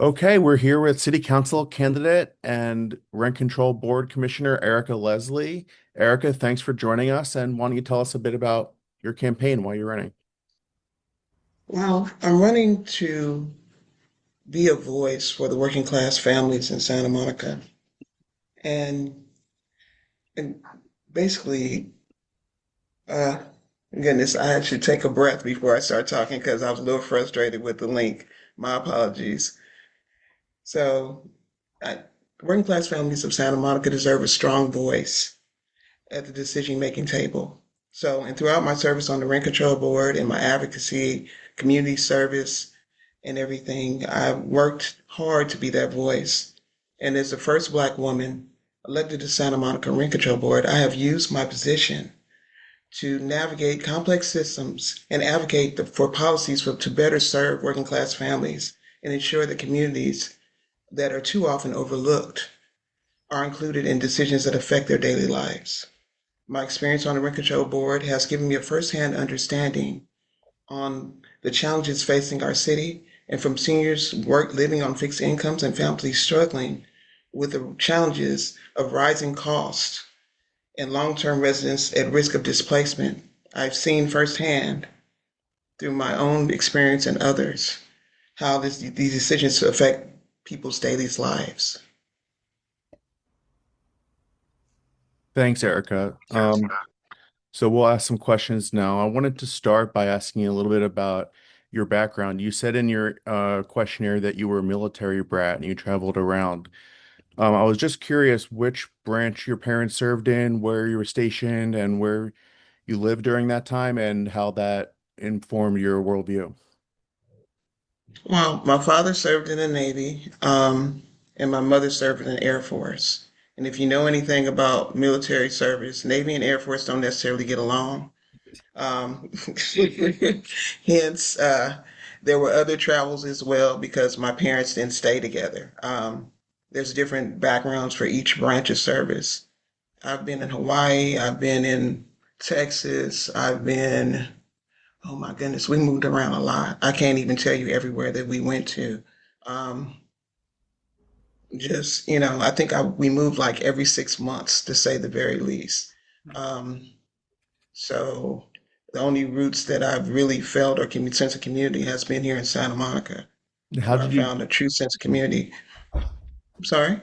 Okay, we're here with City Council candidate and Rent Control Board Commissioner Ericka Lesley. Ericka, thanks for joining us, and why don't you tell us a bit about your campaign while you're running? Well, I'm running to be a voice for the working class families in Santa Monica. And and basically, uh, goodness, I had to take a breath before I start talking because I was a little frustrated with the link. My apologies. So, I, working class families of Santa Monica deserve a strong voice at the decision-making table. So, and throughout my service on the Rent Control Board and my advocacy, community service, and everything, I worked hard to be that voice. And as the first Black woman elected to Santa Monica Rent Control Board, I have used my position to navigate complex systems and advocate for policies to better serve working class families and ensure that communities that are too often overlooked are included in decisions that affect their daily lives. My experience on the Rent Control Board has given me a firsthand understanding on the challenges facing our city and from seniors work living on fixed incomes and families struggling with the challenges of rising costs and long-term residents at risk of displacement. I've seen firsthand through my own experience and others how these decisions affect people's daily lives. Thanks, Ericka. So we'll ask some questions now. I wanted to start by asking you a little bit about your background. You said in your questionnaire that you were a military brat and you traveled around. I was just curious which branch your parents served in, where you were stationed, and where you lived during that time, and how that informed your worldview. Well, my father served in the Navy, and my mother served in the Air Force. And if you know anything about military service, Navy and Air Force don't necessarily get along. Um, hence, there were other travels as well because my parents didn't stay together. There's different backgrounds for each branch of service. I've been in Hawaii, I've been in Texas, I've been, oh my goodness, we moved around a lot. I can't even tell you everywhere that we went to. Um, I think we moved like every 6 months to say the very least. Um, So the only roots that I've really felt or sense of community has been here in Santa Monica, How where I did you, found a true sense of community. I'm sorry.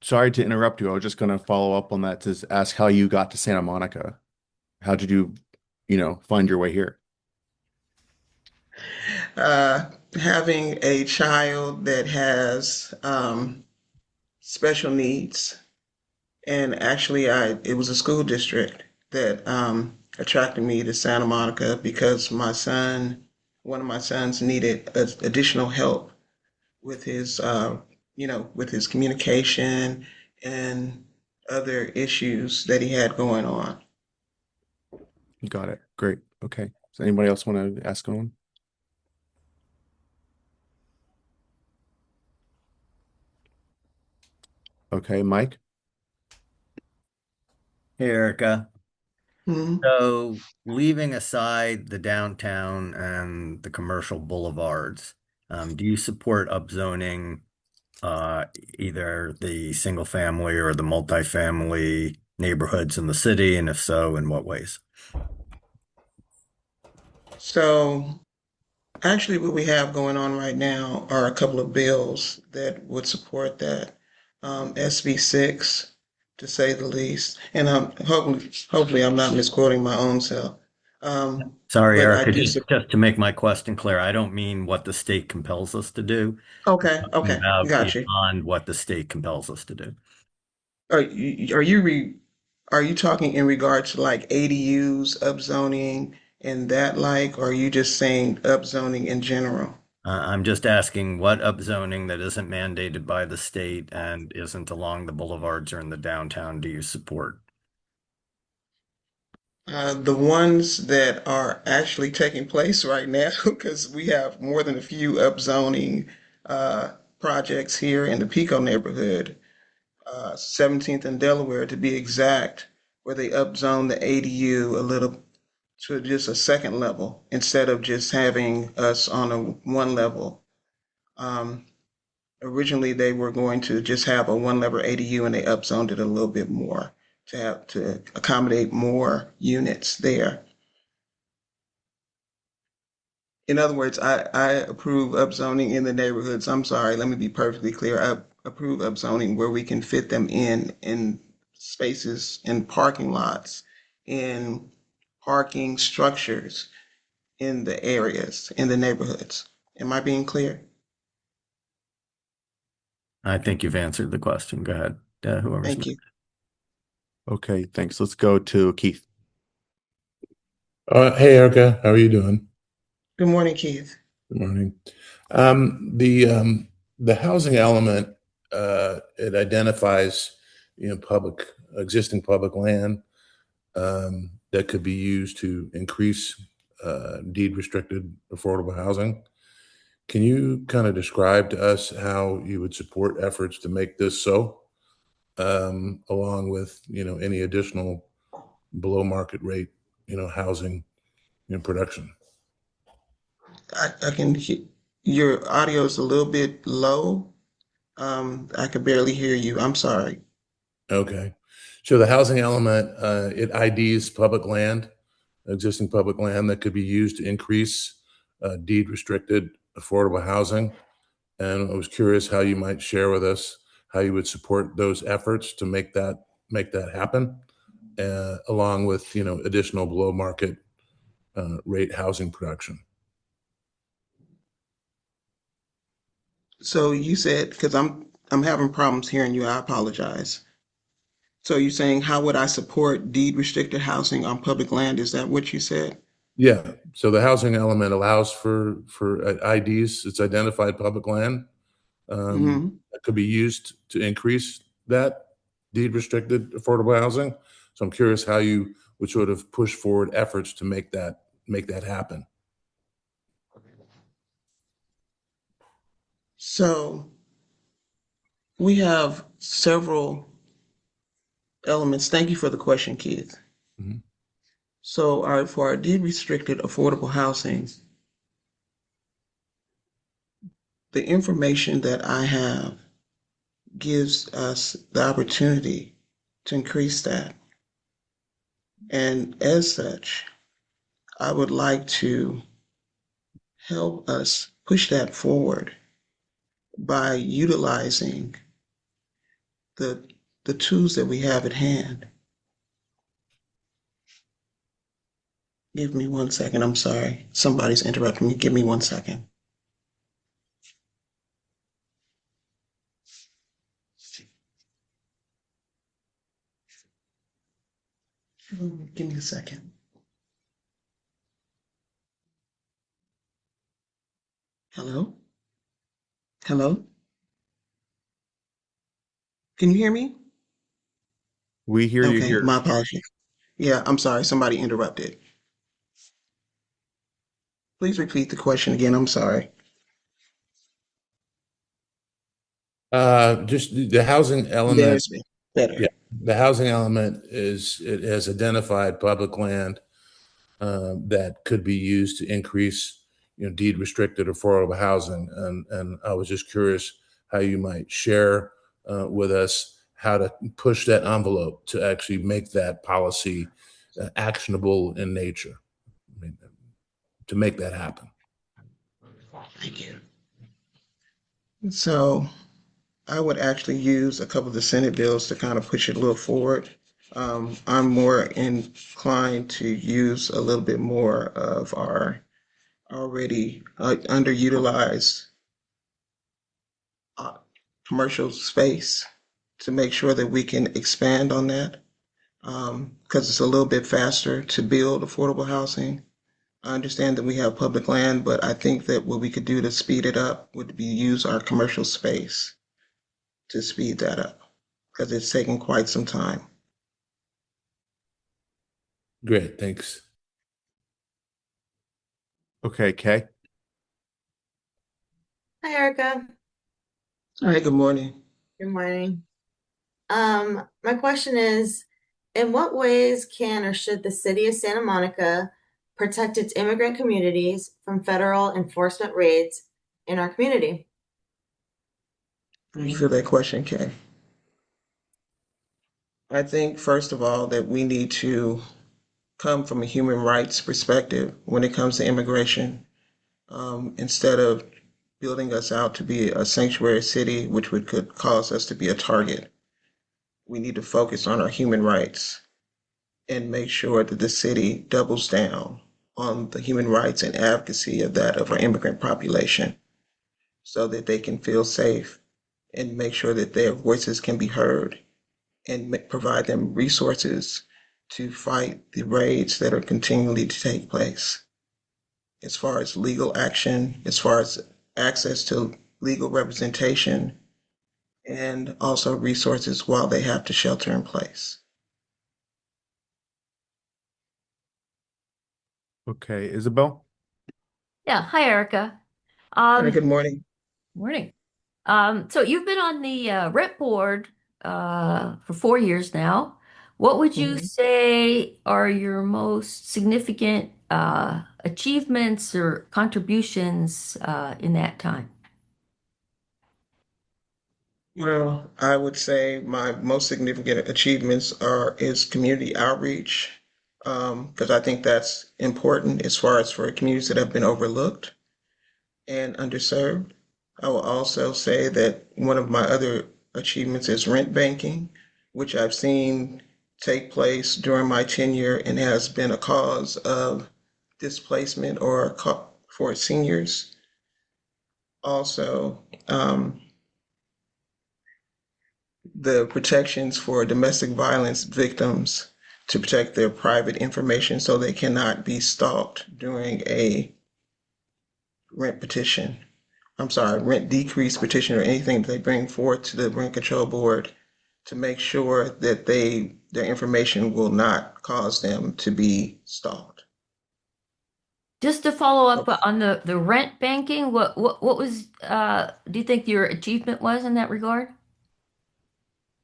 sorry to interrupt you. I was just going to follow up on that to ask how you got to Santa Monica. How did you, find your way here? Uh, Having a child that has special needs, and actually, it was a school district that attracted me to Santa Monica because one of my sons, needed additional help with with his communication and other issues that he had going on. Got it. Great. Okay. Does anybody else want to ask on? Okay, Mike. Hey, Erica. Mhm. So, leaving aside the downtown and the commercial boulevards, do you support upzoning uh, either the single family or the multifamily neighborhoods in the city? And if so, in what ways? So, actually, what we have going on right now are a couple of bills that would support that. SB 6, to say the least. And hopefully, I'm not misquoting my own self. Sorry, But I Erica, do. just to make my question clear, I don't mean what the state compels us to do. Okay, I'm okay, about got you. beyond what the state compels us to do. Are you talking in regard to like ADUs, upzoning, and that like, or are you just saying upzoning in general? I'm just asking what upzoning that isn't mandated by the state and isn't along the boulevards or in the downtown do you support? The ones that are actually taking place right now, because we have more than a few upzoning projects here in the Pico neighborhood, 17th and Delaware to be exact, where they upzone the ADU a little to just a second level instead of just having us on a one level. Um, Originally, they were going to just have a one-level ADU, and they upzoned it a little bit more to accommodate more units there. In other words, I approve upzoning in the neighborhoods. I'm sorry, let me be perfectly clear. I approve upzoning where we can fit them in spaces, in parking lots, in parking structures, in the areas, in the neighborhoods. Am I being clear? I think you've answered the question. Go ahead. Whoever's Thank next. you. Okay, thanks. Let's go to Keith. Hey, Erica, how are you doing? Good morning, Keith. Good morning. The housing element, it identifies, public existing public land that could be used to increase deed restricted affordable housing. Can you kind of describe to us how you would support efforts to make this so, along with any additional below market rate, housing production? I can hear your audio is a little bit low. I could barely hear you. I'm sorry. Okay. So the housing element, it IDs public land, existing public land that could be used to increase deed restricted affordable housing. And I was curious how you might share with us how you would support those efforts to make that happen, along with additional below market rate housing production. So you said, because I'm having problems hearing you, I apologize. So you're saying, how would I support deed restricted housing on public land? Is that what you said? Yeah. So the housing element allows for IDs. It's identified public land Hmm. that could be used to increase that deed restricted affordable housing. So I'm curious how you would sort of push forward efforts to make that happen. So we have several elements. Thank you for the question, Keith. Mhm. So for our deed restricted affordable housing, the information that I have gives us the opportunity to increase that. And as such, I would like to help us push that forward by utilizing the the tools that we have at hand. Give me one second. I'm sorry. Somebody's interrupting me. Give me one second. Give me a second. Hello? Hello? Can you hear me? We hear you Okay, here. my apologies. Yeah, I'm sorry. Somebody interrupted. Please repeat the question again. I'm sorry. Just the housing element. There's better. Yeah, the housing element is it has identified public land that could be used to increase, deed restricted affordable housing. And I was just curious how you might share with us how to push that envelope to actually make that policy actionable in nature. I mean, to make that happen. Thank you. So I would actually use a couple of the Senate bills to kind of push it a little forward. I'm more inclined to use a little bit more of our already underutilized uh, commercial space to make sure that we can expand on that because it's a little bit faster to build affordable housing. I understand that we have public land, but I think that what we could do to speed it up would be use our commercial space to speed that up because it's taken quite some time. Great, thanks. Okay, Kay. Hi, Erica. All right, good morning. Good morning. My question is, in what ways can or should the city of Santa Monica protect its immigrant communities from federal enforcement raids in our community? Thank you for that question, Kay. I think, first of all, that we need to come from a human rights perspective when it comes to immigration, instead of building us out to be a sanctuary city, which could cause us to be a target. We need to focus on our human rights and make sure that the city doubles down on the human rights and advocacy of that of our immigrant population so that they can feel safe and make sure that their voices can be heard and provide them resources to fight the raids that are continually to take place. As far as legal action, as far as access to legal representation, and also resources while they have to shelter in place. Okay, Isabel? Yeah, hi Erica. All right, Um, good morning. Morning. So you've been on the rep board for 4 years now. What would you Mhm. say are your most significant achievements or contributions in that time? Well, I would say my most significant achievements are is community outreach, because I think that's important as far as for communities that have been overlooked and underserved. I will also say that one of my other achievements is rent banking, which I've seen take place during my tenure and has been a cause of displacement or for seniors. Also, the protections for domestic violence victims to protect their private information so they cannot be stalked during a rent petition. I'm sorry, rent decrease petition or anything that they bring forth to the rent control board to make sure that their information will not cause them to be stalked. Just to follow up So, on the rent banking, what was do you think your achievement was in that regard?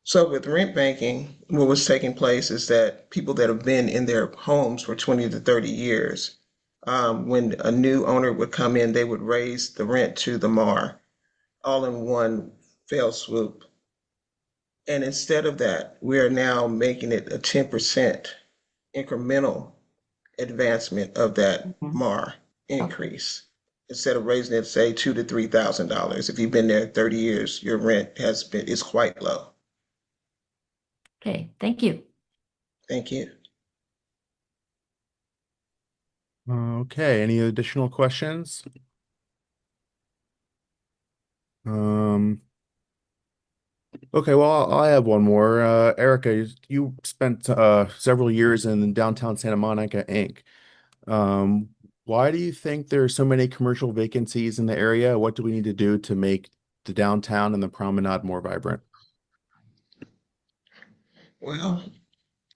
so with rent banking, what was taking place is that people that have been in their homes for 20 to 30 years, when a new owner would come in, they would raise the rent to the MAR all in one fell swoop. And instead of that, we are now making it a 10% incremental advancement of that MAR increase. Instead of raising it, say $2,000 to $3,000, if you've been there 30 years, your rent is quite low. Okay, thank you. Thank you. Okay, any additional questions? Um, okay, well, I have one more. Erica, you spent several years in downtown Santa Monica, Inc. Um, why do you think there are so many commercial vacancies in the area? What do we need to do to make the downtown and the promenade more vibrant? Well,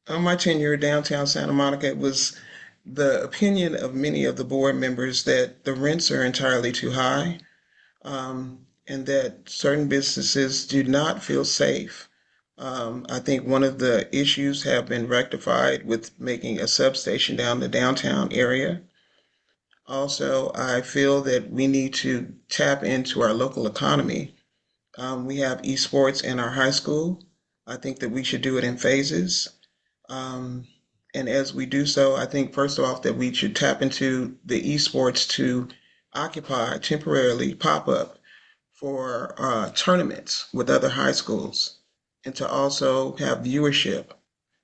on my tenure downtown Santa Monica, it was the opinion of many of the board members that the rents are entirely too high, and that certain businesses do not feel safe. I think one of the issues have been rectified with making a substation down the downtown area. Also, I feel that we need to tap into our local economy. We have esports in our high school. I think that we should do it in phases. Um, and as we do so, I think first off that we should tap into the esports to occupy temporarily pop up for tournaments with other high schools and to also have viewership.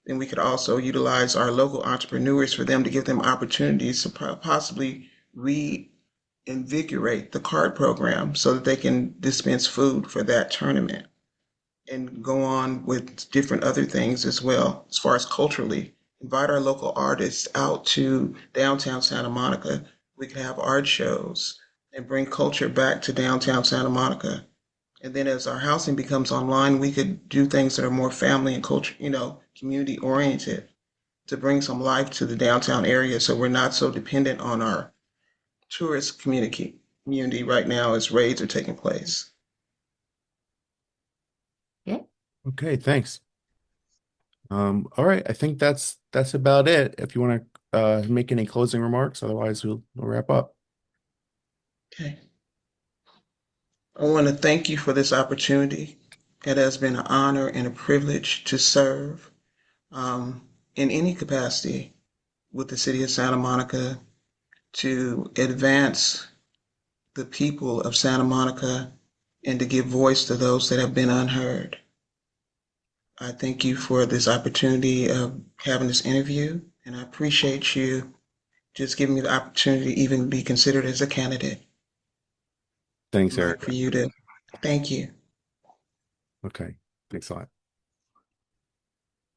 Then we could also utilize our local entrepreneurs for them to give them opportunities to possibly reinvigorate the card program so that they can dispense food for that tournament and go on with different other things as well, as far as culturally. Invite our local artists out to downtown Santa Monica. We could have art shows and bring culture back to downtown Santa Monica. And then as our housing becomes online, we could do things that are more family and culture, community oriented to bring some life to the downtown area so we're not so dependent on our tourist community right now as raids are taking place. Okay. Okay, thanks. All right, I think that's about it. If you want to make any closing remarks, otherwise we'll wrap up. Okay. I want to thank you for this opportunity. It has been an honor and a privilege to serve in any capacity with the city of Santa Monica to advance the people of Santa Monica and to give voice to those that have been unheard. I thank you for this opportunity of having this interview, and I appreciate you just giving me the opportunity to even be considered as a candidate. Thanks, I'd like for Erica. you to thank you. Okay. Thanks a lot.